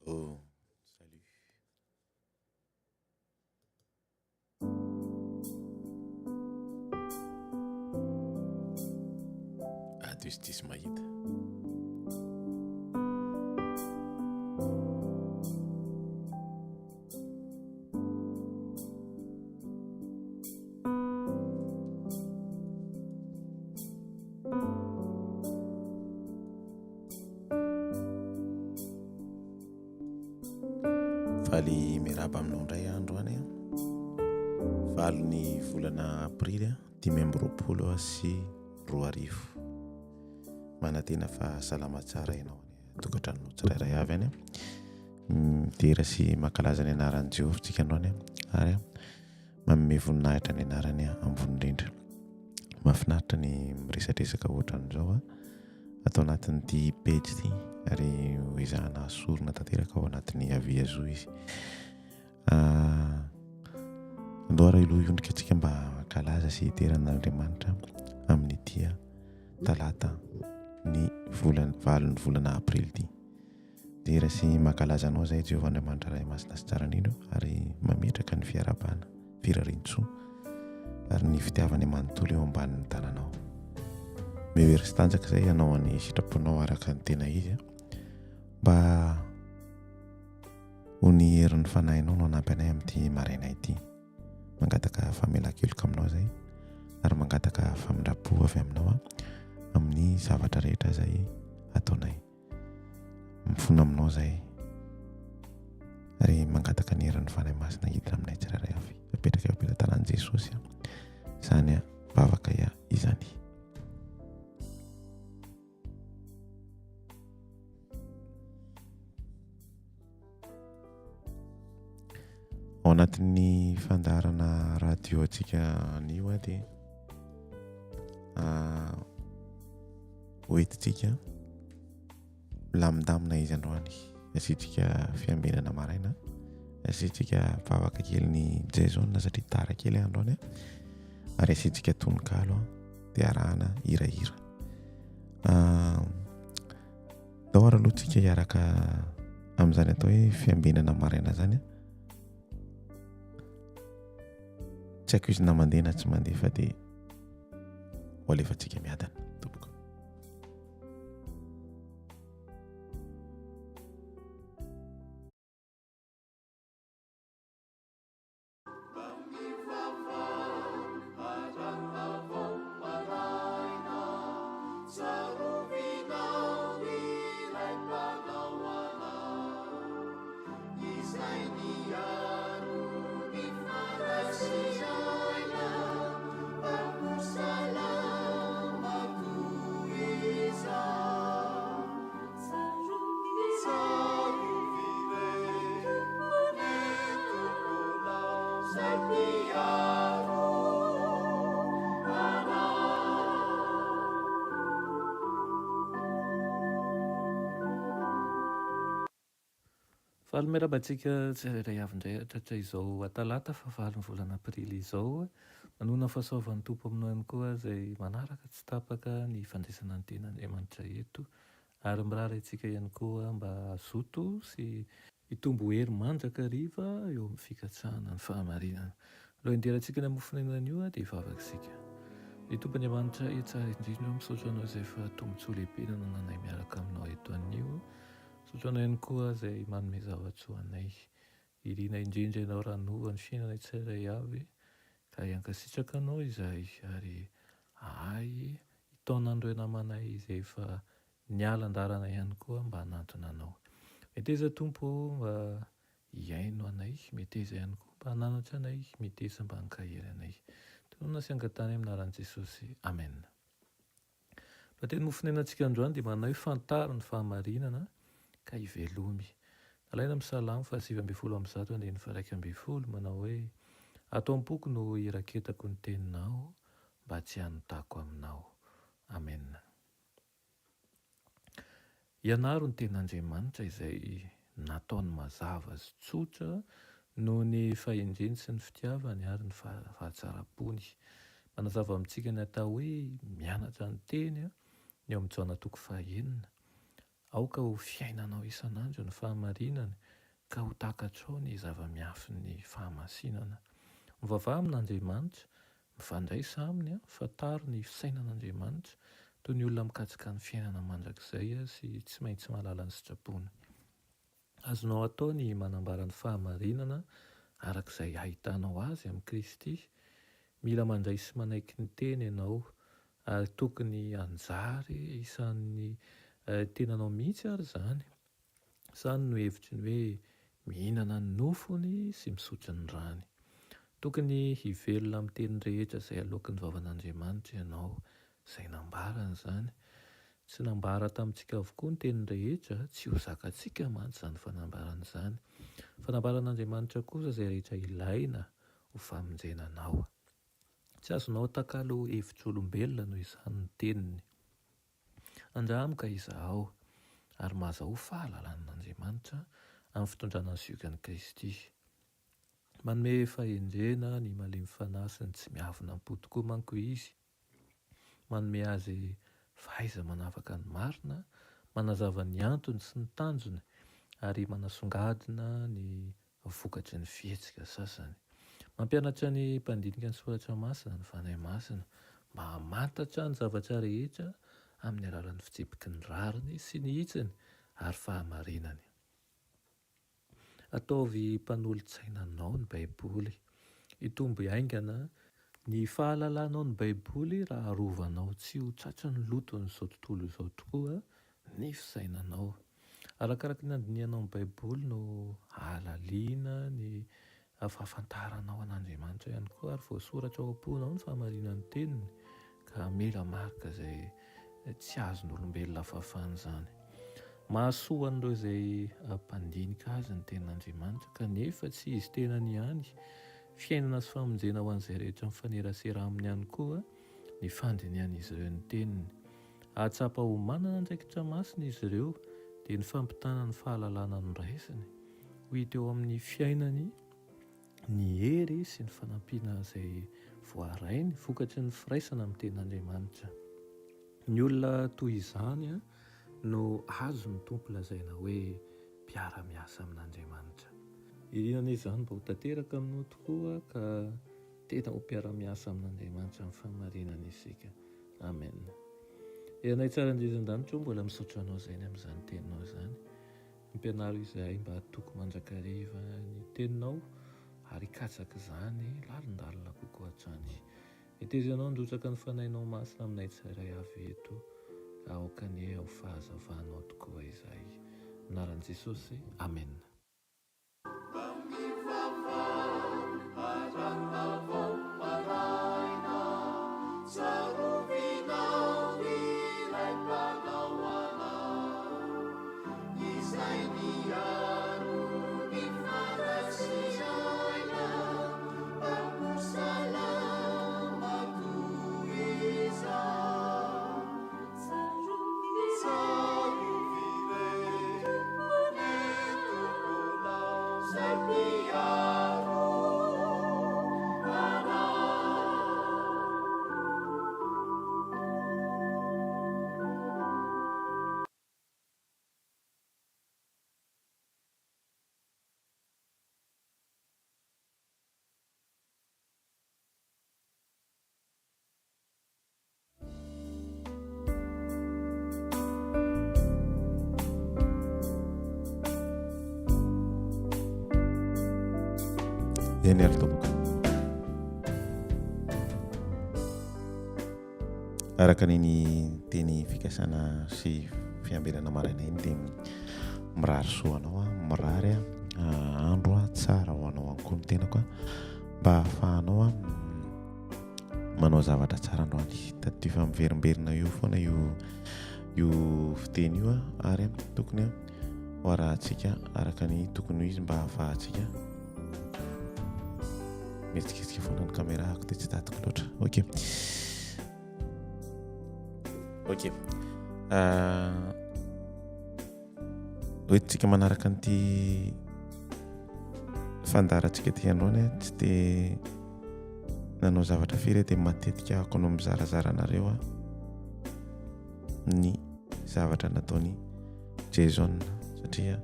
Oh, salut. Diso mahita. Faly miaraba aminao indray andro any a. Valo ny volana aprily 2024. Manantena fa salama tsara ianao any tokantrano tsirairay avy any a. Midera sy mankalaza ny anaran'i Jehovah tsika andro any a. Ary manome voninahitra ny anarany ambony indrindra. Mahafinaritra ny miresadresaka ohatran'izao atao anatin'ity page ity ary izahana sorona tanteraka ao anatin'ny aviazo izy. Andora iloha iondrika antsika mba mankalaza sy hiteran'Andriamanitra amin'ity talata ny valon'ny volana aprily ity. Dera sy mankalaza anao zay Jehovah Andriamanitra Ray Masina sy Tsara Indrindra ary mametraka ny fiarabana, firarian-tsoa ary ny fitiavany manontolo eo ambanin'ny tananao. Mihery sy tanjaka izay ianao ny sitraponao araka ny tena izy mba ho ny herin'ny fanahinao no hanampy anay amin'ity maraina ity. Mangataka famelan-keloka aminao zay ary mangataka famindrapo avy aminao amin'ny zavatra rehetra izay ataonay. Mifono aminao zay ary mangataka ny herin'ny fanahy masina hiditra aminay tsirairay avy. Apetraka eo am-pelantanan'i Jesosy izany bavaka izany. Ao anatin'ny fandarana radio antsika anio dia hoentintsika milamindamina izy androany. Asiantsika fiambinana maraina, asiantsika bavaka kely ny jason satria tara kely androany ary asiantsika tononkalo dia arahana hirahira. Daora aloha tsika hiaraka amin'izany atao hoe fiambinana maraina zany. Tsy haiko izy na mandeha na tsy mandeha fa dia ho alefantsika miadana tompoko. Faly miarabantsika tsirairay avy indray hatratra izao talata fa valy ny volana aprily izao. Manona fahasoavan'ny tompo aminao ihany koa izay manaraka tsy tapaka ny fandraisana ny ten'Andriamanitra eto ary mirary antsika ihany koa mba hazoto sy hitombo hery mandraka riva eo amin'ny fikatsahana ny fahamarinana. Aloha hinderantsika ny hamofonenan'io dia hivavaksika. Ny tompon'Andriamanitra tsara indrindra misaotra anao izay fa tombontsoa lehibe no nananay miaraka aminao eto anio. Misaotra anao ihany koa izay manome zavatra ho anay. Irina indrindra ianao ranovany fiainanay tsirairay avy ka hiankasitraka anao izahay ary hitaonandreo namanay izay efa nialan-darana ihany koa mba hanantona anao. Meteza tompo mba hiaino anay, meteza ihany koa mba hananatra anay, meteza mba hankahery anay. Tonona sy angatany aminaran'i Jesosy. Amen. Raha teny mofonenantsika androany dia manao hoe fantaro ny fahamarinana ka hivelomy. Alaina amin'ny Salamo 8:1-1 manao hoe ato am-poko no iraketako ny teninao mba tsy hanotako aminao. Amen. Ianaro ny ten'Andriamanitra izay nataony mazava sy tsotra noho ny fahendreny sy ny fitiavany ary ny fahatsara-pony. Manazava amintsika ny atao hoe mianatra ny teny ny ao amin'ny Joana 4:9. aoka ho fiainanao isan'andro ny fahamarinana ka ho takatrao ny zava-miafin'ny fahamasinana. Mivavaha amin'Andriamanitra, mifandray sa aminy fa taro ny fisainan'Andriamanitra toy ny olona mikajika ny fiainana mandrakizay sy tsy maintsy mahalala ny sitrapony. Azonao atao ny manambara ny fahamarinana arak'izay ahitanao azy amin'ny Kristy. Mila mandray sy manaiky ny teny ianao ary tokony anjary isan'ny tenanao mihitsy ary izany. Izany no hevitry ny hoe mihinana ny nofony sy misotro ny rany. Tokony hivelona amin'ny teny rehetra izay alohan'ny vavan'Andriamanitra ianao, izay nambarana izany. Tsy nambara tamintsika avokoa ny teny rehetra, tsy ho zakantsika mantsy izany fanambarana izany. Fanambaran'Andriamanitra kosa izay rehetra ilaina ho famonjenanao. Tsy azonao takalo hevitr'olombelona noho izany ny teniny. Andramika izaho ary mahazo fahalalan'Andriamanitra amin'ny fitondrana ny ziokan'i Kristy. Manome fahendrena ny malemy fanahy sy ny tsy miavonam-po tokoa manko izy. Manome azy fahaiza manavaka ny marina, manazava ny antony sy ny tanjony ary manasongadina ny vokatry ny fihetsika sasany. Mampianatra ny mpandinika ny soratra masina ny fanahy masina mba hamantatra ny zavatra rehetra amin'ny alalan'ny fitsipiky ny rariny sy ny hitsiny ary fahamarinany. Ataovy mpanolontsainanao ny Baiboly. Hitombo haingana ny fahalalanao ny Baiboly raha arovanao tsy ho tratry ny loton'izao tontolo izao tokoa ny fisainanao. Arakaraka ny andinianao ny Baiboly no ahalaliana ny fahafantaranao an'Andriamanitra ihany koa ary voasoratra ao am-ponao ny fahamarinan'ny teniny ka mila marika izay tsy azon'olombelona fahafahana izany. Mahasoa an'ireo izay mpandinika azy ny tenin'Andriamanitra kanefa tsy izy tenany ihany. Fiainana sy famonjena ho an'izay rehetra mifanerasera aminy ihany koa ny fandinian'izy ireo ny teniny. Ahatsapa ho manana andraikitra masina izy ireo dia ny fampitana ny fahalalana ny raisiny ho hita eo amin'ny fiainany ny hery sy ny fanampiana izay voarainy vokatry ny firaisana amin'ny tenin'Andriamanitra. Ny olona toy izany no azo ny tompo lazaina hoe mpiara-miasa amin'Andriamanitra. Irinana izany mba ho tanteraka aminao tokoa ka tena ho mpiara-miasa amin'Andriamanitra amin'ny fahamarinana isika. Amen. Ianay tsara indrindran-danitra mbola misaotra anao izay ny amin'izany teninao izany. Mpianaro izahay mba toko mandrakariva ny teninao ary hikatsaka izany lalindalina kokoa hatrany. Hitezanao ndrotsaka ny fanahinao masina aminay tsirairay avy eto aoka ny ao fahazavanao tokoa izay. Anaran'i Jesosy. Amen. Eny ary tompoko. Araka niny teny fikasana sy fiambelana maraina iny dia mirary soa anao mirary andro tsara ho anao ankoa ny tenako mba hahafahanao manao zavatra tsara androany. Taty fa miverimberina io foana io fiteny io ary tokony ho arahantsika araka ny tokony ho izy mba hahafahantsika. Mihetsiketsika foana ny caméra ako dia tsy tatiko loatra. Ok. Hoentintsika manaraka an'ity fandarantsika ty androany tsy dia nanao zavatra firy dia matetika ako no mizarazara anareo ny zavatra nataony Jason satria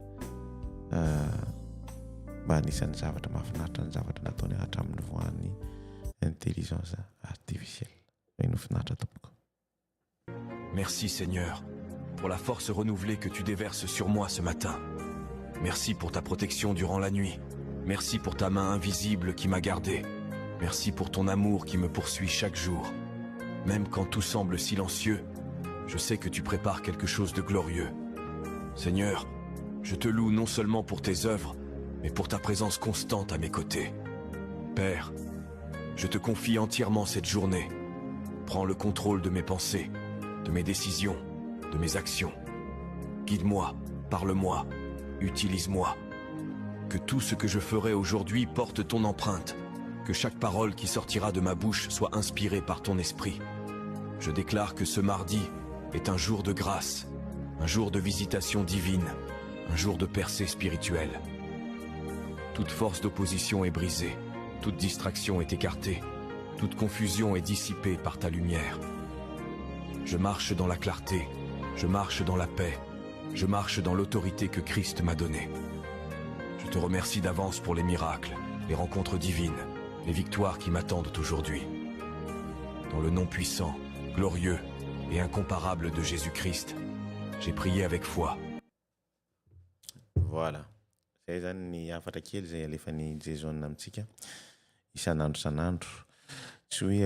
mba anisan'ny zavatra mahafinaritra ny zavatra nataony hatramin'ny voan'ny intelligence artificielle. Ino finaritra tompoko. Merci Seigneur pour la force renouvelée que tu déverses sur moi ce matin. Merci pour ta protection durant la nuit. Merci pour ta main invisible qui m'a gardé. Merci pour ton amour qui me poursuit chaque jour. Même quand tout semble silencieux, je sais que tu prépares quelque chose de glorieux. Seigneur, je te loue non seulement pour tes œuvres, mais pour ta présence constante à mes côtés. Père, je te confie entièrement cette journée. Prends le contrôle de mes pensées, de mes décisions, de mes actions. Guide-moi, parle-moi, utilise-moi. Que tout ce que je ferai aujourd'hui porte ton empreinte. Que chaque parole qui sortira de ma bouche soit inspirée par ton esprit. Je déclare que ce mardi est un jour de grâce, un jour de visitation divine, un jour de percée spirituelle. Toute force d'opposition est brisée, toute distraction est écartée, toute confusion est dissipée par ta lumière. Je marche dans la clarté, je marche dans la paix, je marche dans l'autorité que Christ m'a donnée. Je te remercie d'avance pour les miracles, les rencontres divines, les victoires qui m'attendent aujourd'hui. Dans le nom puissant, glorieux et incomparable de Jésus-Christ, j'ai prié avec foi. Voilà. Zay zany ny afatra kely zay alefan'ny Jason amintsika isan'andro san'andro. Tsy hoe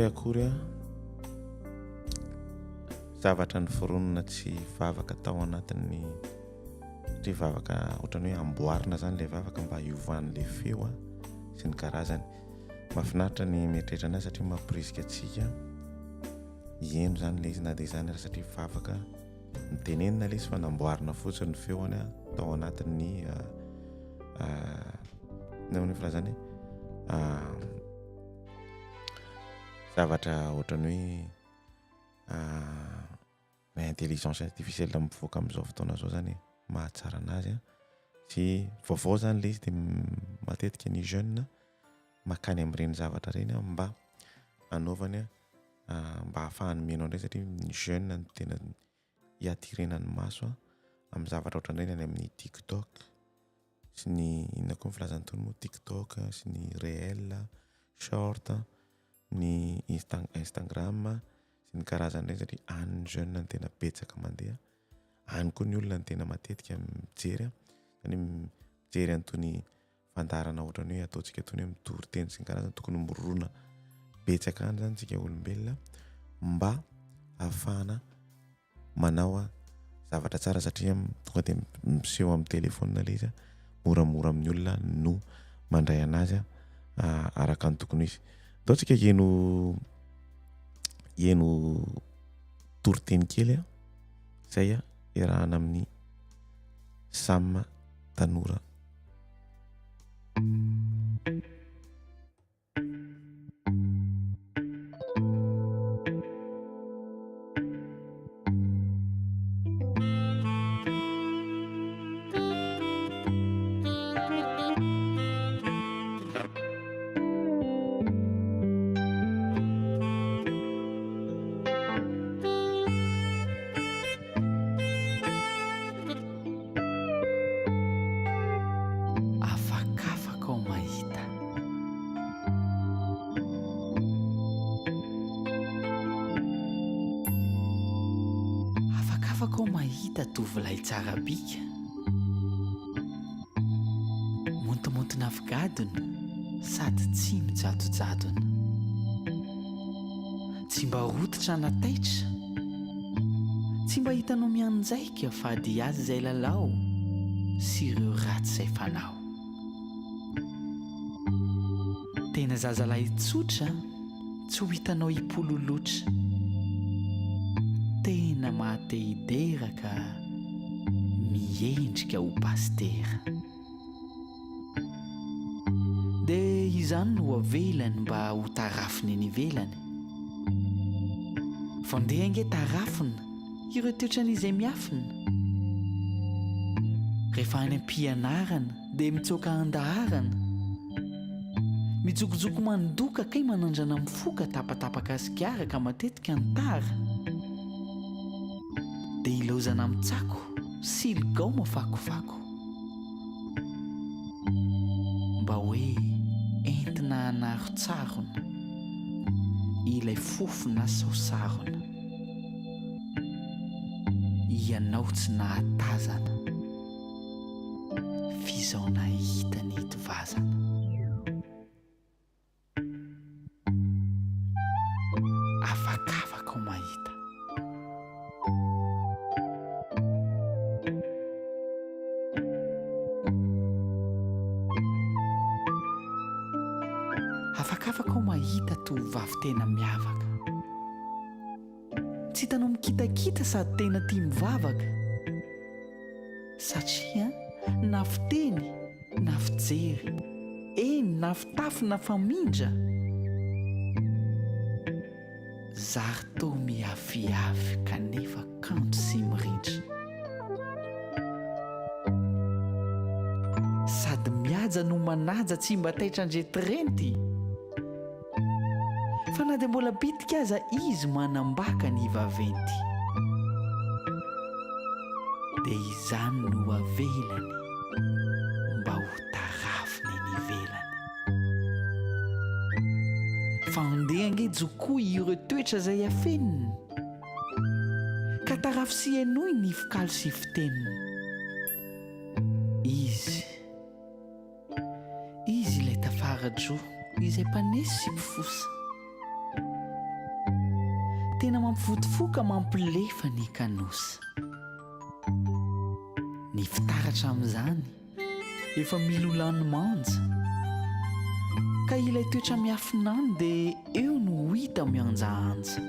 akory zavatra ny foronina tsy vavaka tao anatin'ny satria vavaka ohatrany hoe amboarina zany le vavaka mba hiovan'le feo sy ny karazany. Mahafinaritra ny mieritreritra anazy satria mampirisika antsika hieno zany le izy na dia zany satria vavaka mitenenina le izy fa namboarina fotsiny ny feony tao anatin'ny naman'ny filazany zavatra ohatrany hoe intelligence artificielle mivoaka amin'izao fotoana zao zany mahatsara anazy sy vaovao zany le izy dia matetika ny jeune makany amin'ireny zavatra ireny mba anaovany mba ahafahany mino andray satria ny jeune no tena hiatirena ny maso amin'ny zavatra ohatran'ireny any amin'ny TikTok sy ny inona koa ny filazany toy moa TikTok sy ny réel, short, ny Instagram sy ny karazan'ireny satria any ny jeune no tena betsaka mandeha. Any koa ny olona no tena matetika mijery zany mijery an'itony fandarana ohatrany hoe ataontsika tony hoe mitory teny sy ny karazany tokony mirona betsaka any zany tsika olombelona mba ahafahana manao zavatra tsara satria tonga dia miseho amin'ny telefônina le izy moramora amin'ny olona no mandray anazy araka ny tokony izy. Ataontsika hieno toriteny kely izay iarahana amin'ny Sam Tanora. Afaka mahita tovolahy tsara bika, montomontona afigadona sady tsy mijadojadona, tsy mba rototra na taitra, tsy mba hitanao mianjaika fa dia azy izay lalao sy ireo ratsy izay fanao. Tena zazalahy tsotra, tsy ho hitanao hipololotra, tena mahate-hideraka miendrika ho pastera. Dia izany no avelany mba ho tarafiny ny ivelany. Vandeha ange tarafina ireo toetran'izay miafina. Rehefa any am-pianarana dia mitsoaka andaharana, mijokojoko mandoka kay manandrana mifoka tapatapaka asikara ka matetika ny tara. dia ilozana amin'ny tsako sy ligao mafakofako mba hoe entina hanarotsarona ilay fofona saosarona ianao tsy nahatazana fizao nahita ny hitovazana afakafaka ao mahita afakafaka ao mahita tovovavy tena miavaka tsy hitanao mikitakita sady tena tia mivavaka satria na fiteny na fijery eny na fitafy na famindra zarito miaviavy kanefa kanto sy mirindra sady mihaja no manaja tsy mba taitra andretirenty fa na dia mbola bitika aza izy manambaka ny vaventy dia izany no avelany mba ho tarafiny ny velany fa andeha ange jokoa ireo toetra izay afeniny ka tarafy sy henoy ny fikalo sy fiteniny izy ilay tafaradro izay mpanesy sy mpifosa tena mampivotofoka mampilefa ny kanosa ny fitaratra amin'izany efa milolany manja ka ilay toetra miafinany dia eo no hita mianjaanja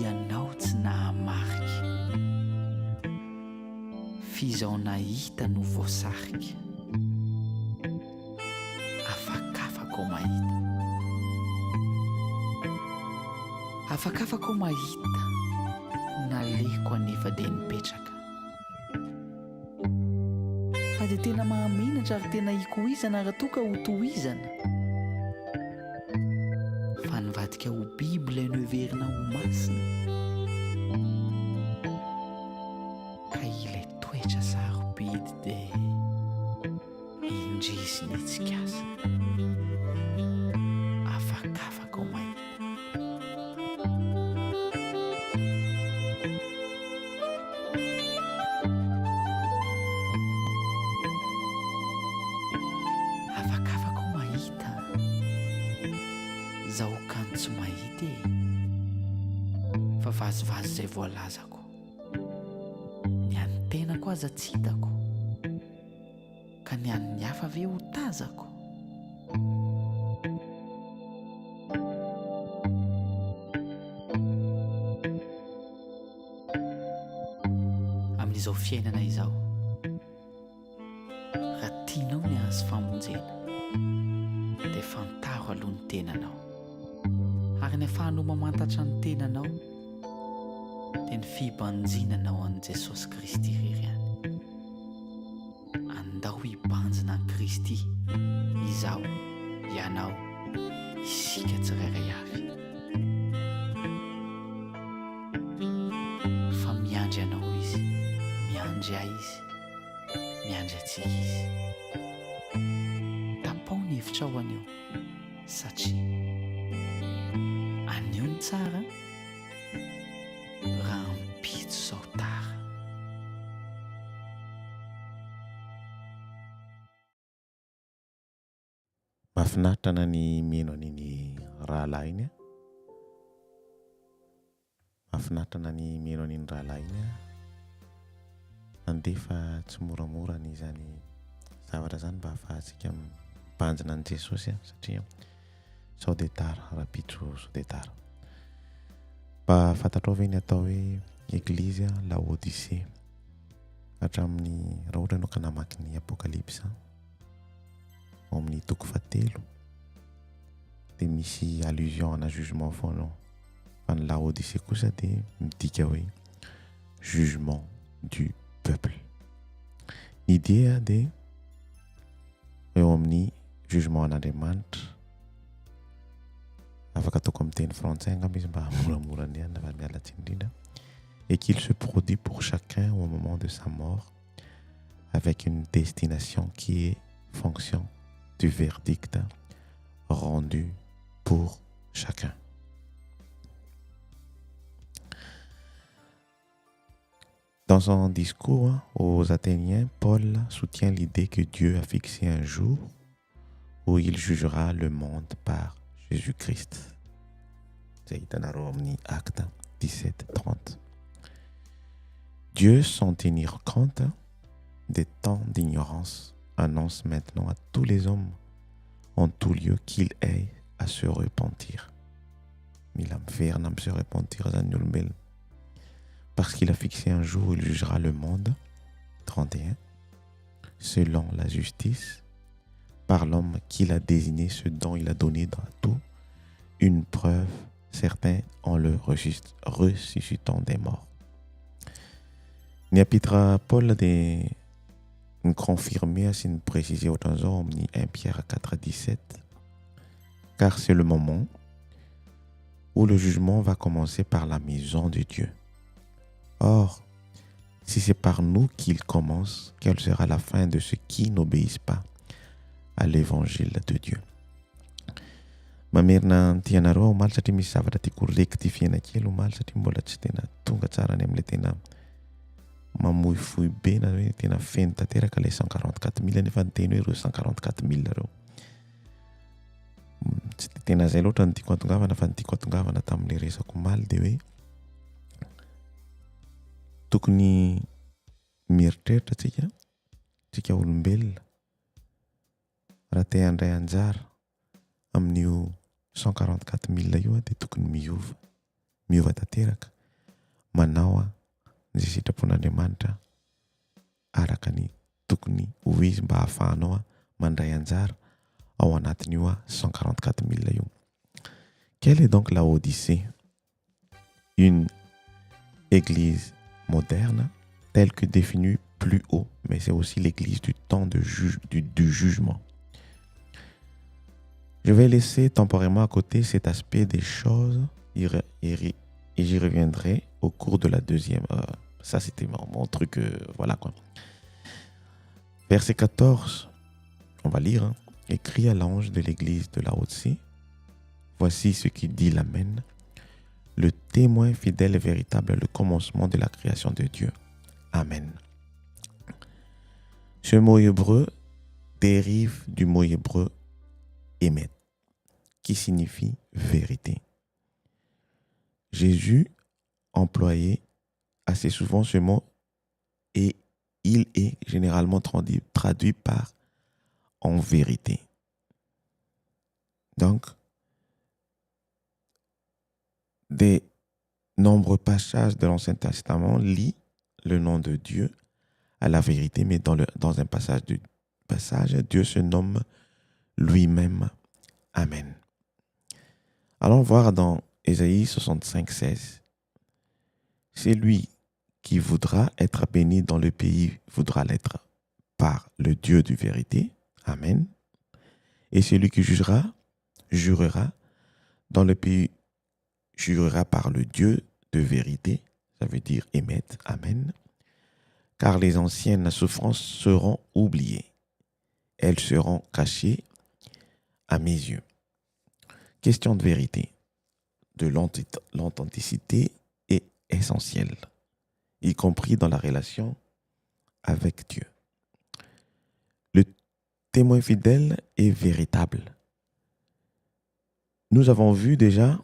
ianao tsy nahamarika fizao nahita no voasarika afakafaka ao mahita afakafaka ao mahita naleko anefa dia nipetraka fa dia tena mahamenatra ary tena hikoizana raha toa ka ho tohizana fa nivadika ho biby ilay noheverina ho masina ka ilay toetra sarobidy dia indrisy ny etsikasa afakafaka ao mahita zaho kanto tsy mahita fa vazivazy izay voalazako ny an'ny tenako aza tsy hitako ka ny an'ny hafa ve ho tazako amin'izao fiainana izao raha tianao ny azo famonjena dia fantaro aloha ny tenanao ary ny ahafahanao mamantatra ny tenanao dia ny fibanjinanao an' Jesosy Kristy irery any andao hibanjina an Kristy izaho ianao isika tsirairay avy fa miandry anao izy miandry ahy izy miandry atsika izy tapao ny hevitra ao anio satria anio ny tsara raha mpitso zao tara mahafinaritra na ny mino an'iny rahalahy iny mahafinaritra na ny mino an'iny rahalahy iny andefa tsy moramora ny izany zavatra zany mba hahafahantsika mibanjina an' Jesosy satria sao de tara raha-pitso sao de tara mba fantatrao ve ny atao hoe eglizy Laodicée hatramin'ny raha ohatra ianao ka namaky ny apokalypsa ao amin'ny toko 7 dia misy allusion ana jugement foana fa ny Laodicée kosa dia midika hoe jugement du peuple ny idée dia eo amin'ny jugement an'Andriamanitra afaka ataoko amin'ny teny français angamba izy mba moramora ny ana mialatsy indrindra, et qu'il se produit pour chacun au moment de sa mort avec une destination qui est fonction du verdict rendu pour chacun. Dans son discours aux Athéniens, Paul soutient l'idée que Dieu a fixé un jour où il jugera le monde par Jésus-Christ. C'est Acte 17:30. Dieu, sans tenir compte des temps d'ignorance, annonce maintenant à tous les hommes en tout lieu qu'il ait à se repentir. Se repentir parce qu'il a fixé un jour où il jugera le monde, 31, selon la justice, par l'homme qu'il a désigné, ce dont il a donné dans tout une preuve, certains en le ressuscitant des morts. Niapitra Paul de confirmer, c'est une précision autant 1 Pierre 4:17, car c'est le moment où le jugement va commencer par la maison de Dieu. Or, si c'est par nous qu'il commence, quelle sera la fin de ceux qui n'obéissent pas à l'évangile de Dieu? Mamerina tianareo omaly satria misy zavatra tiako rectifiena kely omaly satria mbola tsy tena tonga tsara ny amin'ilay tena mamoifoy be na hoe tena feno tanteraka ilay 144 000 nefa ny teny hoe ireo 144 000 reo. Tsy tena zay loatra ny tiako atongavana fa ny tiako atongavana tamin'ilay resako omaly dia hoe tokony mieritreritra tsika olombelona raha te handray anjara amin'io 144 000 io dia tokony miova tanteraka manao izay sitrapon'Andriamanitra araka ny tokony ho izy mba hahafahanao mandray anjara ao anatin'io 144 000 io. Quelle est donc la Odyssée? Une église moderne, telle que définie plus haut, mais c'est aussi l'église du temps du jugement. Je vais laisser temporairement à côté cet aspect des choses et j'y reviendrai au cours de la deuxième. Ça, c'était mon truc. Voilà quoi. Verset 14, on va lire. Écrit à l'ange de l'église de la Haute-Sea, voici ce qui dit l'Amen, le témoin fidèle et véritable, le commencement de la création de Dieu. Amen. Ce mot hébreu dérive du mot hébreu émet, qui signifie vérité. Jésus employait assez souvent ce mot et il est généralement traduit par en vérité. Donc, des nombreux passages de l'Ancien Testament lient le nom de Dieu à la vérité, mais dans un passage, Dieu se nomme lui-même Amen. Allons voir dans Ésaïe 65:16. C'est lui qui voudra être béni dans le pays, voudra l'être par le Dieu de vérité. Amen. Et celui qui jurera dans le pays, jurera par le Dieu de vérité. Ça veut dire émettre. Amen. Car les anciennes souffrances seront oubliées. Elles seront cachées à mes yeux. Question de vérité. De l'authenticité est essentielle, y compris dans la relation avec Dieu. Le témoin fidèle est véritable. Nous avons vu déjà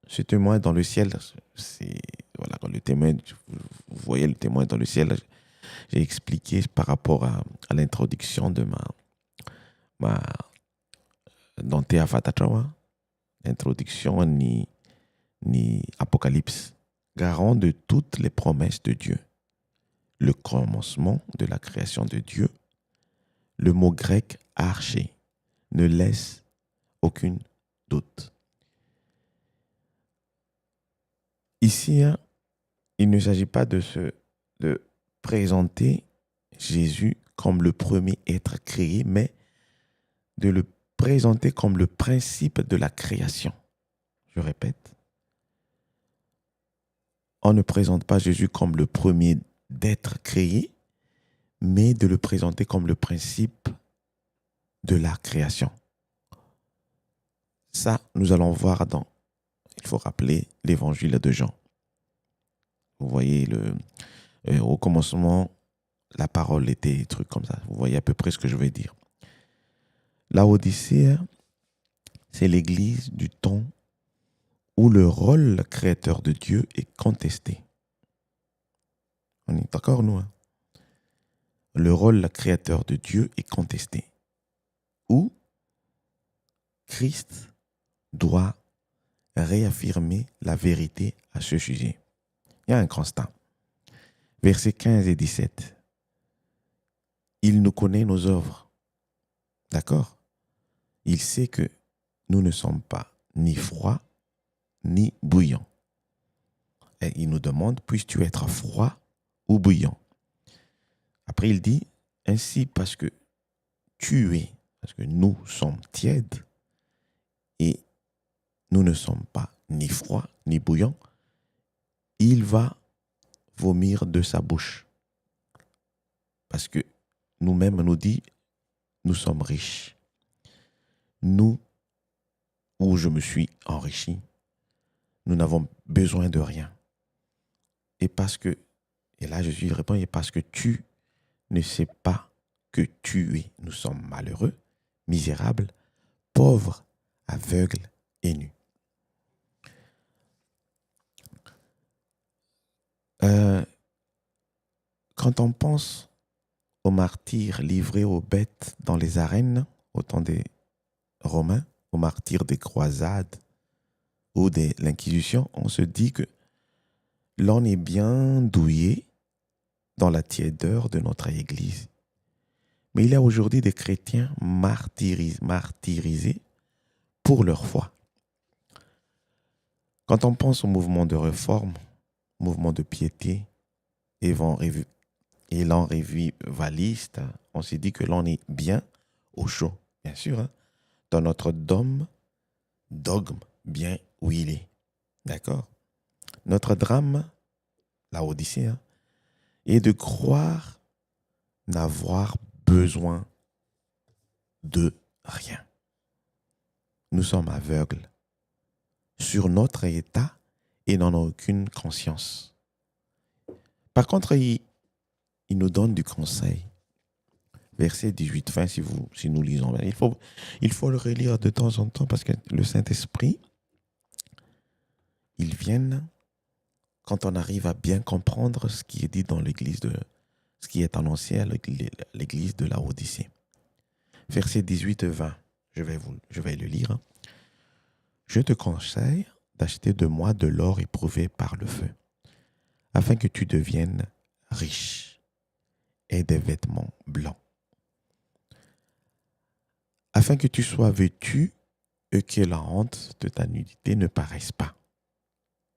ce témoin dans le ciel. Voilà, quand le témoin, vous voyez le témoin dans le ciel, j'ai expliqué par rapport à l'introduction de ma Dante Avatatrawa, l'introduction ni Apocalypse, garant de toutes les promesses de Dieu. Le commencement de la création de Dieu, le mot grec arché ne laisse aucun doute. Ici, il ne s'agit pas de présenter Jésus comme le premier être créé, mais de le présenter comme le principe de la création. je répète, on ne présente pas Jésus comme le premier d'être créé, mais de le présenter comme le principe de la création. Ça, nous allons voir il faut rappeler l'évangile de Jean. Vous voyez, au commencement, la parole était truc comme ça. Vous voyez à peu près ce que je vais dire. Laodicée, c'est l'église du temps où le rôle créateur de Dieu est contesté. On est d'accord, nous? Le rôle créateur de Dieu est contesté. Où Christ doit réaffirmer la vérité à ce sujet. Il y a un constat. Versets 15 et 17. Il nous connaît nos œuvres. D'accord? Il sait que nous ne sommes pas ni froids ni bouillants. Et il nous demande, puisses-tu être froid ou bouillant? Après, il dit, ainsi parce que nous sommes tièdes et nous ne sommes pas ni froids ni bouillants, il va vomir de sa bouche. Parce que nous-mêmes nous dit, nous sommes riches. Nous, où je me suis enrichi, nous n'avons besoin de rien. Et là Jésus répond, et parce que tu ne sais pas que tu es, nous sommes malheureux, misérables, pauvres, aveugles et nus. Quand on pense aux martyrs livrés aux bêtes dans les arènes, au temps des Romains, aux martyrs des croisades ou de l'Inquisition, on se dit que l'on est bien douillé dans la tiédeur de notre Église. Mais il y a aujourd'hui des chrétiens martyrisés pour leur foi. Quand on pense au mouvement de réforme, mouvement de piété, élan révivaliste, on s'est dit que l'on est bien au chaud, bien sûr, dans notre dogme bien où il est. D'accord? Notre drame, la Odyssée, est de croire n'avoir besoin de rien. Nous sommes aveugles sur notre état et n'en avons aucune conscience. Par contre, il nous donne du conseil. Verset 18, fin, si nous lisons. Il faut le relire de temps en temps parce que le Saint-Esprit, il vient quand on arrive à bien comprendre ce qui est dit dans ce qui est annoncé à l'église de la Odyssée. Verset 18 et 20, je vais le lire. Je te conseille d'acheter de moi de l'or éprouvé par le feu, afin que tu deviennes riche, et des vêtements blancs, afin que tu sois vêtu et que la honte de ta nudité ne paraisse pas,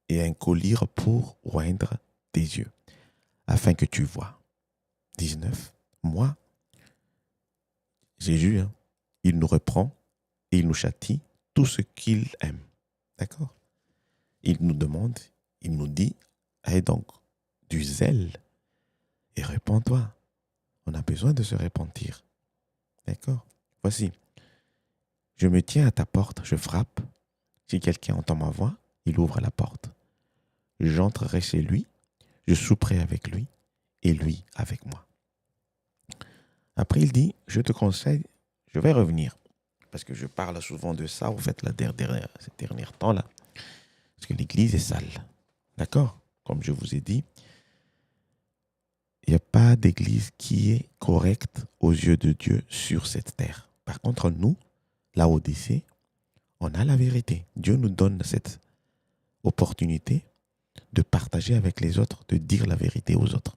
et un collier pour oindre tes yeux, afin que tu vois. 19. Moi, Jésus, il nous reprend et il nous châtie tout ce qu'il aime. D'accord? Il nous demande, il nous dit, aie donc du zèle et répands-toi. On a besoin de se repentir. D'accord? Voici. Je me tiens à ta porte, je frappe. Si quelqu'un entend ma voix, il ouvre la porte. J'entrerai chez lui, je souperai avec lui et lui avec moi. Après, il dit, je te conseille, je vais revenir. Parce que je parle souvent de ça, au fait, ces derniers temps-là. Parce que l'église est sale. D'accord? Comme je vous ai dit, il n'y a pas d'église qui est correcte aux yeux de Dieu sur cette terre. Par contre, nous, la Odyssée, on a la vérité. Dieu nous donne cette opportunité de partager avec les autres, de dire la vérité aux autres.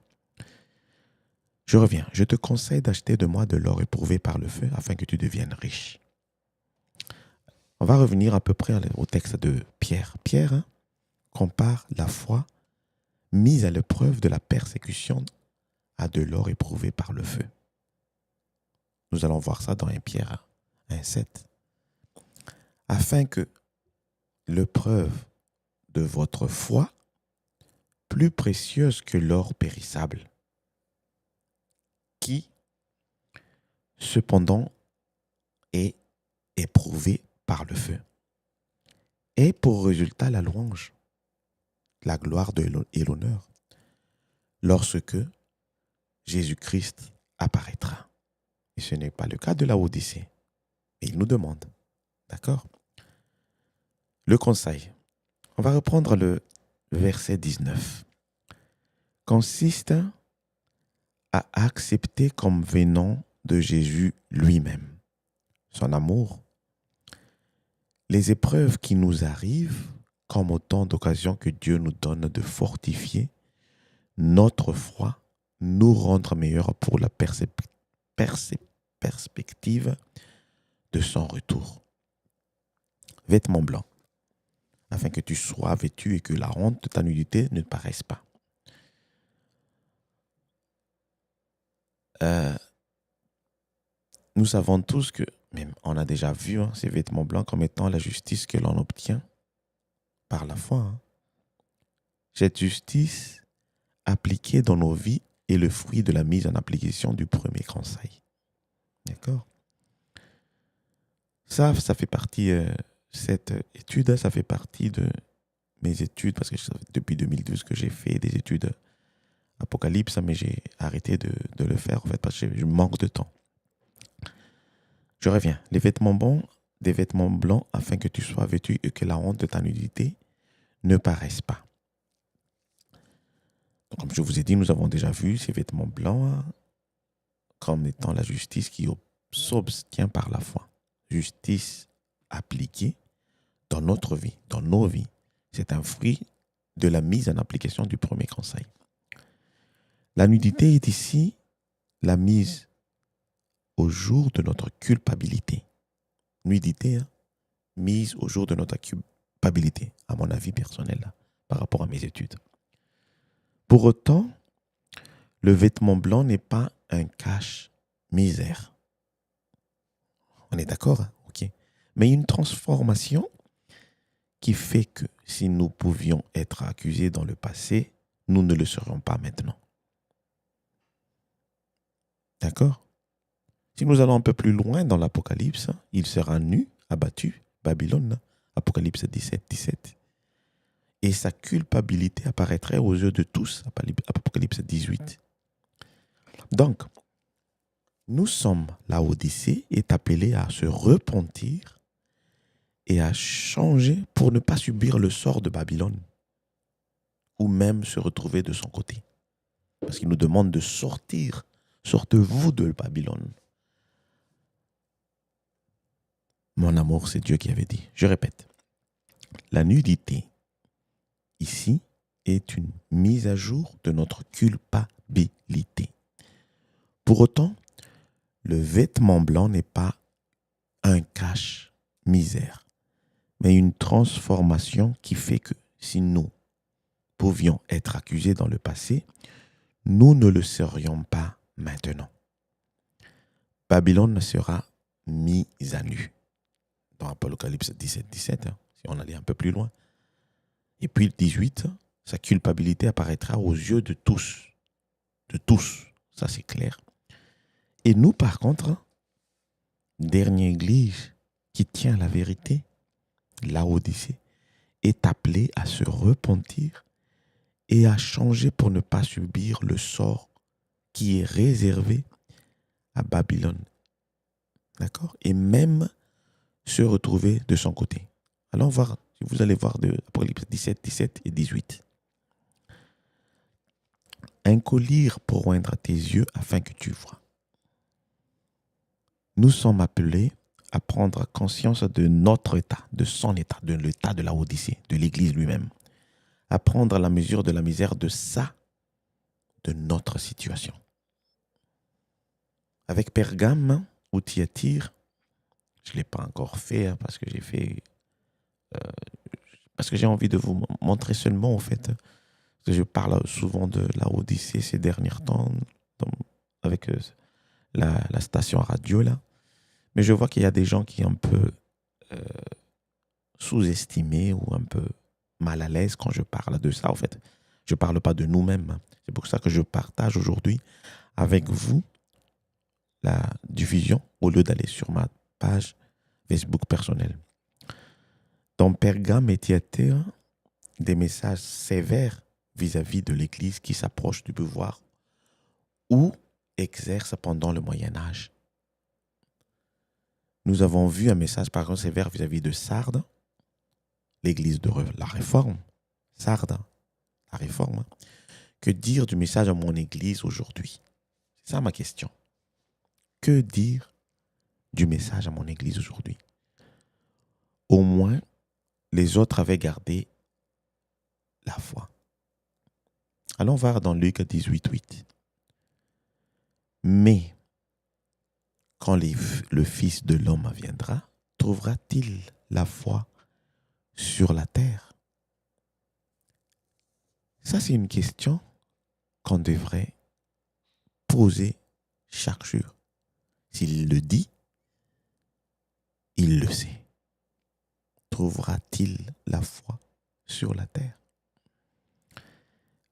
Je reviens. Je te conseille d'acheter de moi de l'or éprouvé par le feu afin que tu deviennes riche. On va revenir à peu près au texte de Pierre. Pierre compare la foi mise à l'épreuve de la persécution à de l'or éprouvé par le feu. Nous allons voir ça dans 1 Pierre 1,7. Afin que l'épreuve de votre foi plus précieuse que l'or périssable, qui, cependant, est éprouvé par le feu, et pour résultat la louange, la gloire et l'honneur, lorsque Jésus-Christ apparaîtra. Et ce n'est pas le cas de la Odyssée. Et il nous demande, d'accord? Le conseil, on va reprendre le verset 19, consiste à accepter comme venant de Jésus lui-même son amour, les épreuves qui nous arrivent comme autant d'occasions que Dieu nous donne de fortifier notre foi, nous rendre meilleurs pour la perspective de son retour. Vêtements blancs, afin que tu sois vêtu et que la honte de ta nudité ne paraisse pas. Nous savons tous que, même on a déjà vu ces vêtements blancs comme étant la justice que l'on obtient par la foi. Cette justice appliquée dans nos vies est le fruit de la mise en application du premier conseil. D'accord? Ça fait partie, cette étude, ça fait partie de mes études, parce que depuis 2012 que j'ai fait des études Apocalypse, mais j'ai arrêté de le faire, en fait, parce que je manque de temps. Je reviens. Les vêtements bons, des vêtements blancs, afin que tu sois vêtu et que la honte de ta nudité ne paraisse pas. Comme je vous ai dit, nous avons déjà vu ces vêtements blancs comme étant la justice qui s'obtient par la foi. Justice appliquée dans notre vie, dans nos vies. C'est un fruit de la mise en application du premier conseil. La nudité est ici la mise au jour de notre culpabilité. Nudité, mise au jour de notre culpabilité, à mon avis personnel, par rapport à mes études. Pour autant, le vêtement blanc n'est pas un cache-misère. On est d'accord, ok. Mais une transformation qui fait que si nous pouvions être accusés dans le passé, nous ne le serions pas maintenant. D'accord? Si nous allons un peu plus loin dans l'Apocalypse, il sera nu, abattu, Babylone, Apocalypse 17, 17. Et sa culpabilité apparaîtrait aux yeux de tous, Apocalypse 18. Donc, nous sommes, la Odyssée est appelée à se repentir et à changer pour ne pas subir le sort de Babylone ou même se retrouver de son côté. Parce qu'il nous demande de sortir, sortez-vous de Babylone. Mon amour, c'est Dieu qui avait dit. Je répète, la nudité, ici, est une mise à jour de notre culpabilité. Pour autant, le vêtement blanc n'est pas un cache-misère, mais une transformation qui fait que si nous pouvions être accusés dans le passé, nous ne le serions pas maintenant. Babylone sera mise à nu. Dans Apocalypse 17, 17, si on allait un peu plus loin. Et puis 18, sa culpabilité apparaîtra aux yeux de tous. De tous, ça c'est clair. Et nous, par contre, dernière église qui tient la vérité, la Odyssée, est appelée à se repentir et à changer pour ne pas subir le sort qui est réservé à Babylone. D'accord? Et même se retrouver de son côté. Allons voir, vous allez voir de Apocalypse 17, 17 et 18. Un collier pour oindre tes yeux afin que tu vois. Nous sommes appelés à prendre conscience de notre état, de son état, de l'état de la Odyssée, de l'Église lui-même. À prendre la mesure de la misère de notre situation. Avec Pergame ou Thyatire, je ne l'ai pas encore fait parce que j'ai fait... parce que j'ai envie de vous montrer seulement, en fait, parce que je parle souvent de la Odyssée ces derniers temps, avec la station radio, là. Mais je vois qu'il y a des gens qui un peu sous-estimé ou un peu mal à l'aise quand je parle de ça. En fait, je ne parle pas de nous-mêmes. C'est pour ça que je partage aujourd'hui avec vous la diffusion au lieu d'aller sur ma page Facebook personnelle. Dans Pergame et Thyatire, des messages sévères vis-à-vis de l'Église qui s'approche du pouvoir ou exerce pendant le Moyen-Âge. Nous avons vu un message par exemple sévère vis-à-vis de Sardes, l'Église de la Réforme. Sardes, la Réforme. Que dire du message à mon Église aujourd'hui? C'est ça ma question. Que dire du message à mon Église aujourd'hui? Au moins, les autres avaient gardé la foi. Allons voir dans Luc 18:8. Mais quand le Fils de l'homme viendra, trouvera-t-il la foi sur la terre? Ça, c'est une question qu'on devrait poser chaque jour. S'il le dit, il le sait. Trouvera-t-il la foi sur la terre?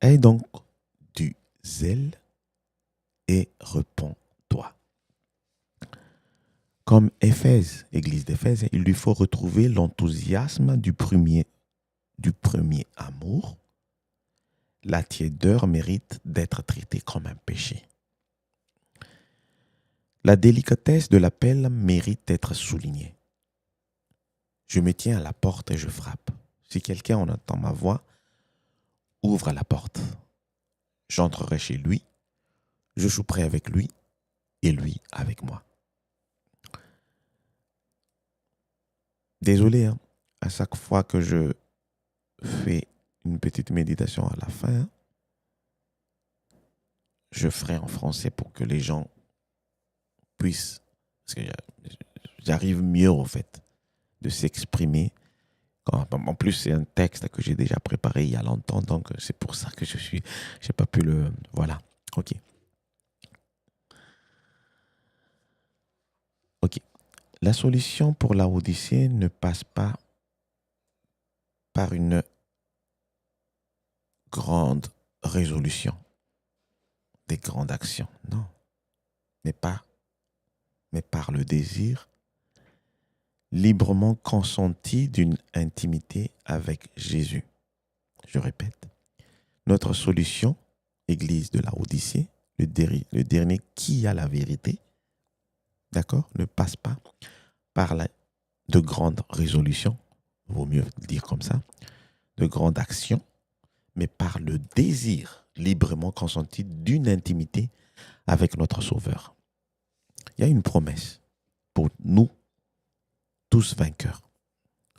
Aie donc du zèle et réponds-toi. Comme Éphèse, l'église d'Éphèse, il lui faut retrouver l'enthousiasme du premier amour. La tiédeur mérite d'être traitée comme un péché. La délicatesse de l'appel mérite d'être soulignée. Je me tiens à la porte et je frappe. Si quelqu'un en entend ma voix, ouvre la porte. J'entrerai chez lui, je souperai avec lui et lui avec moi. Désolé, à chaque fois que je fais une petite méditation à la fin, je ferai en français pour que les gens puissent, parce que j'arrive mieux en fait de s'exprimer. En plus, c'est un texte que j'ai déjà préparé il y a longtemps, donc c'est pour ça que j'ai pas pu le, voilà, ok. La solution pour la Odyssée ne passe pas par une grande résolution, des grandes actions, non, mais par le désir librement consenti d'une intimité avec Jésus. Je répète, notre solution, Église de la Odyssée, le dernier qui a la vérité, d'accord, ne passe pas par de grandes résolutions, vaut mieux dire comme ça, de grandes actions, mais par le désir librement consenti d'une intimité avec notre Sauveur. Il y a une promesse pour nous, tous vainqueurs.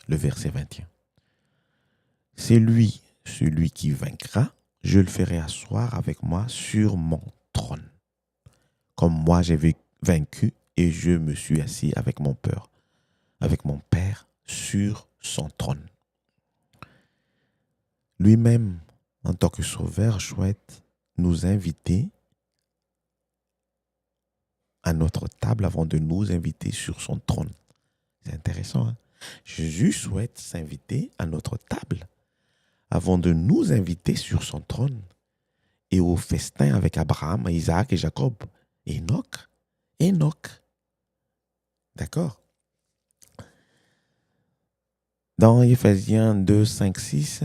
Le verset 21. C'est lui, celui qui vaincra, je le ferai asseoir avec moi sur mon trône. Comme moi j'ai vaincu et je me suis assis avec mon Père sur son trône. Lui-même, en tant que Sauveur, souhaite nous inviter à notre table avant de nous inviter sur son trône. C'est intéressant, hein? Jésus souhaite s'inviter à notre table avant de nous inviter sur son trône et au festin avec Abraham, Isaac et Jacob. Enoch. D'accord? Dans Éphésiens 2, 5, 6,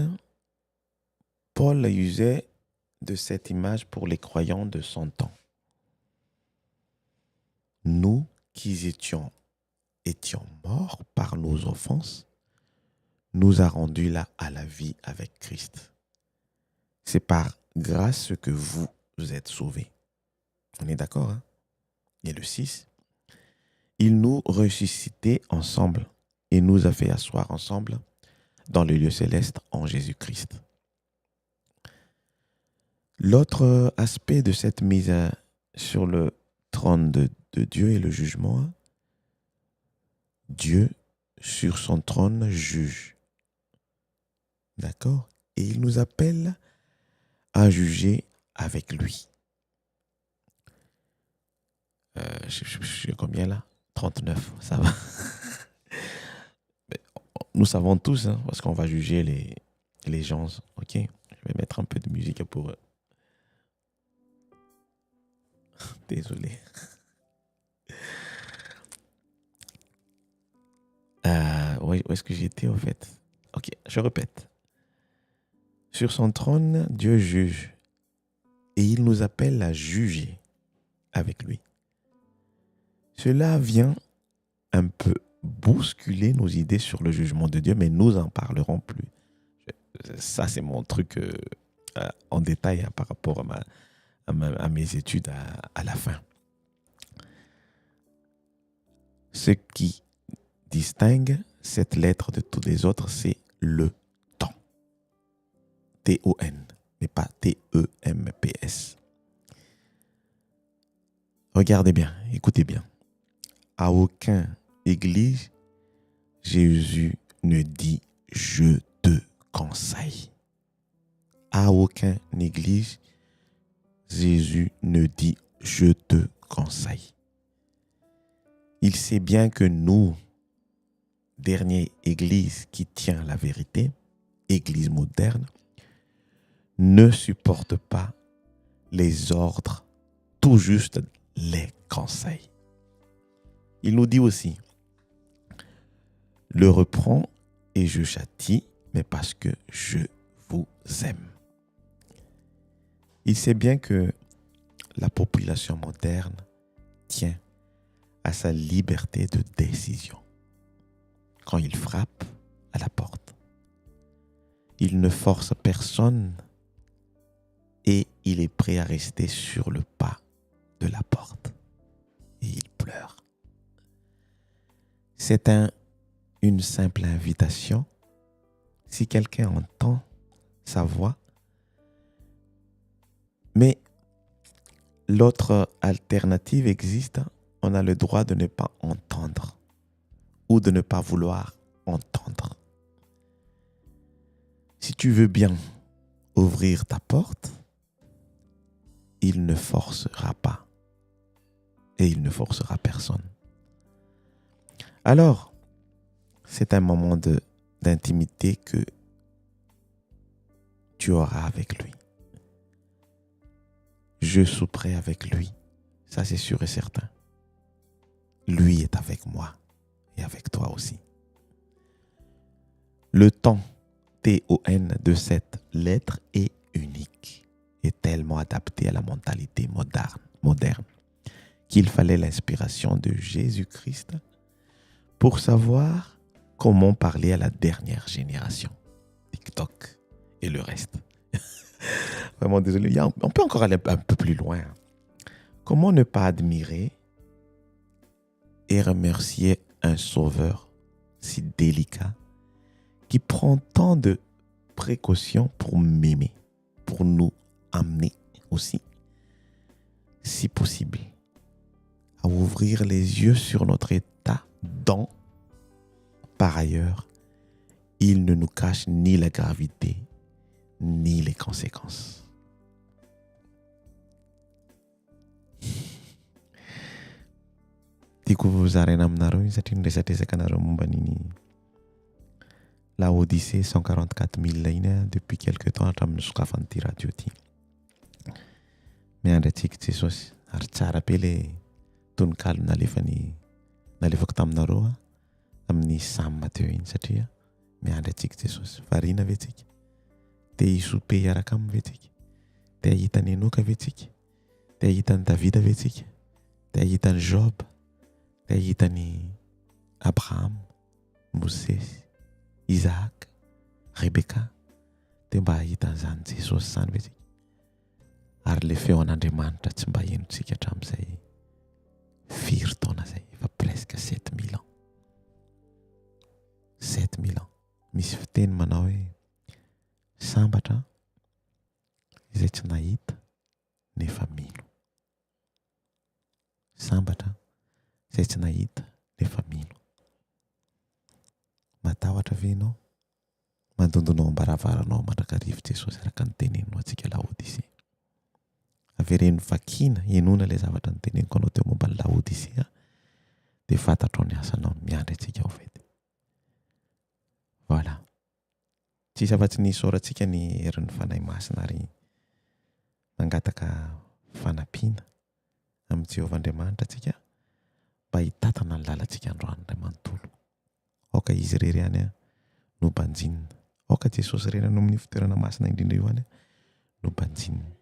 Paul usait de cette image pour les croyants de son temps. Nous qui étions morts par nos offenses, nous a rendus là à la vie avec Christ. C'est par grâce que vous êtes sauvés. On est d'accord, hein? Et le 6, il nous ressuscitait ensemble et nous a fait asseoir ensemble dans le lieu céleste en Jésus-Christ. L'autre aspect de cette mise sur le trône de Dieu est le jugement. Dieu, sur son trône, juge. D'accord? Et il nous appelle à juger avec lui. Je suis combien là? 39, ça va. nous savons tous, hein, parce qu'on va juger les gens. Ok, je vais mettre un peu de musique pour eux. Désolé. Où est-ce que j'étais au fait? Ok, je répète. Sur son trône, Dieu juge et il nous appelle à juger avec lui. Cela vient un peu bousculer nos idées sur le jugement de Dieu, mais nous en parlerons plus. Ça, c'est mon truc en détail, hein, par rapport à mes études à la fin. Ce qui distingue cette lettre de toutes les autres, c'est le temps. T-O-N, mais pas T-E-M-P-S. Regardez bien, écoutez bien. À aucune église, Jésus ne dit « je te conseille ». À aucune église, Jésus ne dit « je te conseille ». Il sait bien que nous, dernière église qui tient la vérité, église moderne, ne supporte pas les ordres, tout juste les conseils. Il nous dit aussi, le reprends et je châtie, mais parce que je vous aime. Il sait bien que la population moderne tient à sa liberté de décision. Quand il frappe à la porte, il ne force personne et il est prêt à rester sur le pas de la porte. Et il pleure. C'est une simple invitation. Si quelqu'un entend sa voix, mais l'autre alternative existe, on a le droit de ne pas entendre ou de ne pas vouloir entendre. Si tu veux bien ouvrir ta porte, il ne forcera pas et il ne forcera personne. Alors, c'est un moment d'intimité que tu auras avec lui. Je souperai avec lui, ça c'est sûr et certain. Lui est avec moi et avec toi aussi. Le temps, T-O-N, de cette lettre est unique et tellement adapté à la mentalité moderne qu'il fallait l'inspiration de Jésus-Christ pour savoir comment parler à la dernière génération. TikTok et le reste. Vraiment désolé, on peut encore aller un peu plus loin. Comment ne pas admirer et remercier un sauveur si délicat qui prend tant de précautions pour m'aimer, pour nous amener aussi, si possible, à ouvrir les yeux sur notre état dont, par ailleurs, il ne nous cache ni la gravité, ni les conséquences. Tiako zaraina aminareo satria niresadresaka anareo momba niny la Odyssée 144 000 iny depuis quelque temps hatramin'ny sokafan'ity radio ity. Miandry antsika Jesosy ary tsara be le tononkalo nalefako taminareo amin'ny Salme teo iny satria miandry antsika Jesosy. Variana ve tsika? Te hisopé hiaraka aminy ve tsika? Te ahitany Enoka ve tsika? Te ahitany Davida ve tsika? Te ahitany Job? Te ahitany Abraham, Mosesy, Isaac, Rebecca? Te mba ahitan'izany Jesosy zany ve tsika? Ary le feo an'Andriamanitra tsy mba henontsika hatramin'izay firy taona zay, efa presque 7000 ans. 7000 ans. Misy fiteny manao hoe sambatra izay tsy nahita nefa mino. Sambatra izay tsy nahita nefa mino. Matahotra ve ianao? Mandondonao am-baravaranao mandrakarivo Jesosy araka ny teneninao antsika Laodicée. Avereno vakina enona ilay zavatra niteneniko anao teo momba ny Laodicée dia fantatrao ny asanao miandry antsika ao vety. Voilà. Tsisy afa-tsy ny sorantsika ny herin'ny fanahy masina ary mangataka fanampiana amin'ny Jehovah Andriamanitra tsika mba hitatana ny lalantsika androany ray manontolo. Aoka izy rery ihany no banjinina. Aoka Jesosy rery no amin'ny fitoerana masina indrindra io any no banjinina.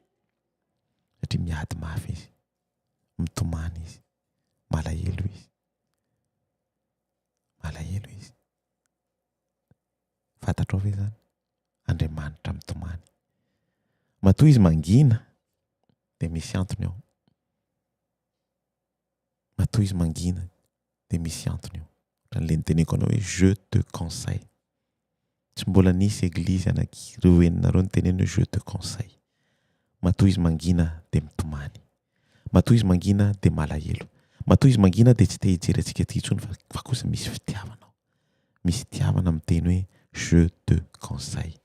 Satria miady mafy izy, mitomany izy, malahelo izy. Malahelo izy. Fantatrao ve zany? Andriamanitra mitomany. Matoa izy mangina dia misy antony ao. Matoa izy mangina dia misy antony ao. Raha ny teneko anao hoe je te conseille. Tsy mbola nisy eglizy anakireo eninareo ny teneno je te conseille. Matoa izy mangina dia mitomany. Matoa izy mangina dia malahelo. Matoa izy mangina dia tsy te hijery antsika ety intsony fa kosa misy fitiavana ao. Misy fitiavana miteny hoe je te conseille.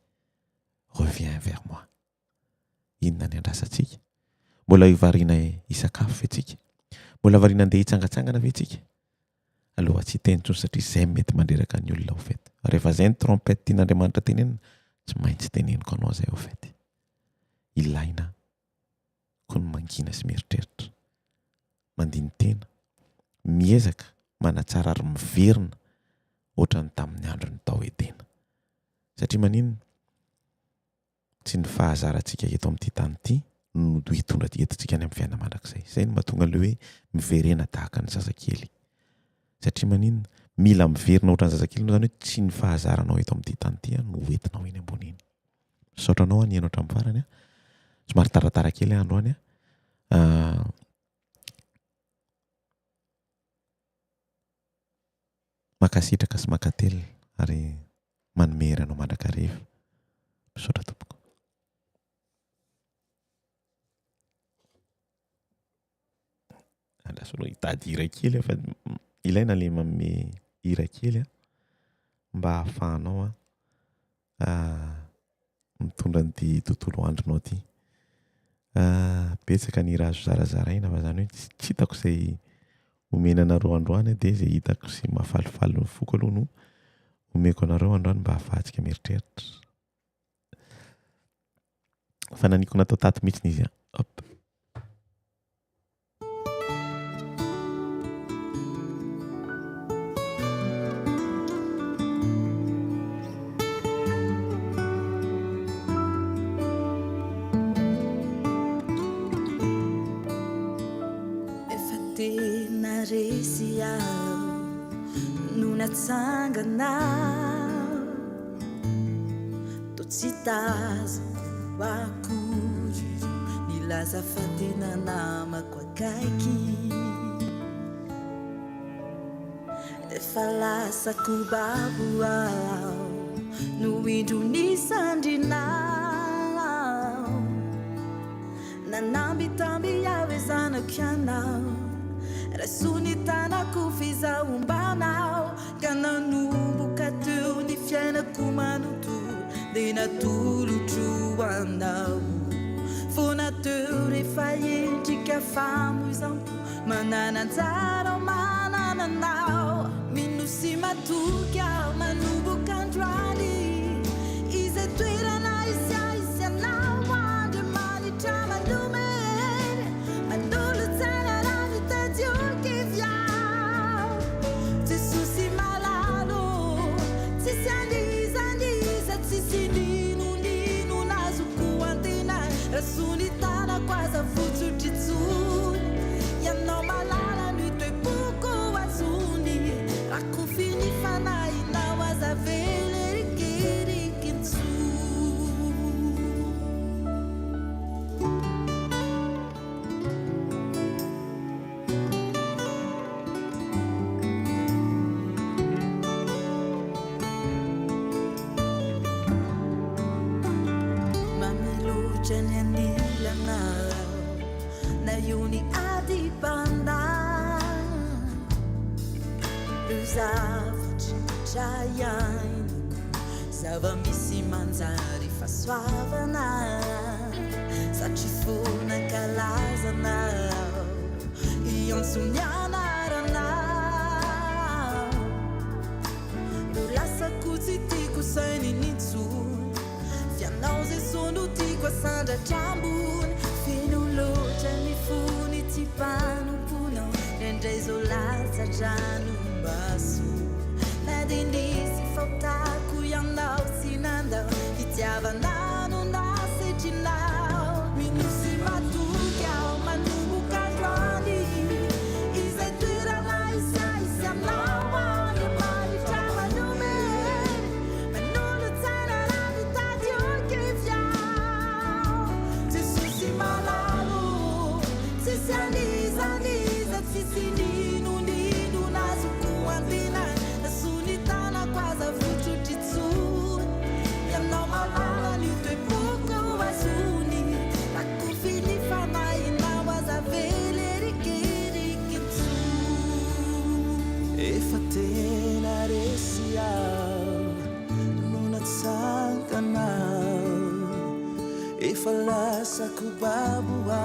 Reviens vers moi. Inona ny andrasantsika? Mbola variana hisakafo ve tsika? Mbola variana andeha hitsangatsangana ve tsika? Aloha tsy hiteny intsony satria izay mety mandreraka ny olona au fait. Rehefa izay ny trompette tian'Andriamanitra tenenina, tsy maintsy teneniko anao izay au fait. Ilaina koa ny mangina sy mieritreritra. Mandiny tena, miezaka, manatsara ary miverina ohatrany tamin'ny androny tao edena. Satria maninona? Tsy ny fahazarantsika eto amin'ity tany ity no hitondra entintsika any amin'ny fiainana mandrakizay. Izay no mahatonga ilay hoe miverena tahaka ny zazakely. Satria maninona? Mila miverina ohatran'ny zazakely zany hoe tsy ny fahazaranao eto amin'ity tany ity no entinao eny ambony eny. Saotranao ny ianao hatramin'ny farany somary taratara kely androany makasitraka sy makately ary manome hery anao mandrakariva. Misaotra tompoko. Andrasolo hitady hira kely fa ilaina ilay manome hira kely mba hahafahanao mitondra an'ity tontolo andronao ity. Betsaka ny hira azo zarazaraina fa zany hoe tsy hitako izay omena anareo androany dia izay hitako sy mahafalifaly ny foko aloha no omeko anareo androany mba hahafahantsika mieritreritra. Fa naniko natao tato mihitsy izy. Hop. Resy aho no natsanganao to tsy tazako akory nilaza fa tena namako akaiky efa lasako babo aho no indronisandrinao nanambitamby aho e zanako anao rasuni tanako fizaombanao ka nanomboka teo ny fiainako manoto dia natolotro anao fona teo rehefa endrika famoizampo manananjara manananao mino sy matoky aho manomboka androany izay toerana isy anao andro manitra manome andolo tsara sunitana quase futsutitsuni yanno malala ni te puko wazuni rakufini fana ina wazavele rikirikitsu na yuni adi banda zavatra trayainiko zava-misy manjary fahasoavana satria fonankalazana iantsonianaranao no lasako tsy tiako kosandratrambony feno loatra ny fony tsy mpanomponao indray zao latsadranombaso na dia nisy faotako ianao sy nandao hitiavanano na setrinao minosy matoky ao manomboka androany izay toerana isaisy aminao any maritra manome manolo tsara raha mitady okeviao jesosy malalo tsisy anizaniza tsisy ninonino nazoko antena nasonitanako aza votrotritsoy ianao malala ny toepoko azony ako filifanainao aza velerikirikitso efa tena resy ao no natsankanao efa lasako baboa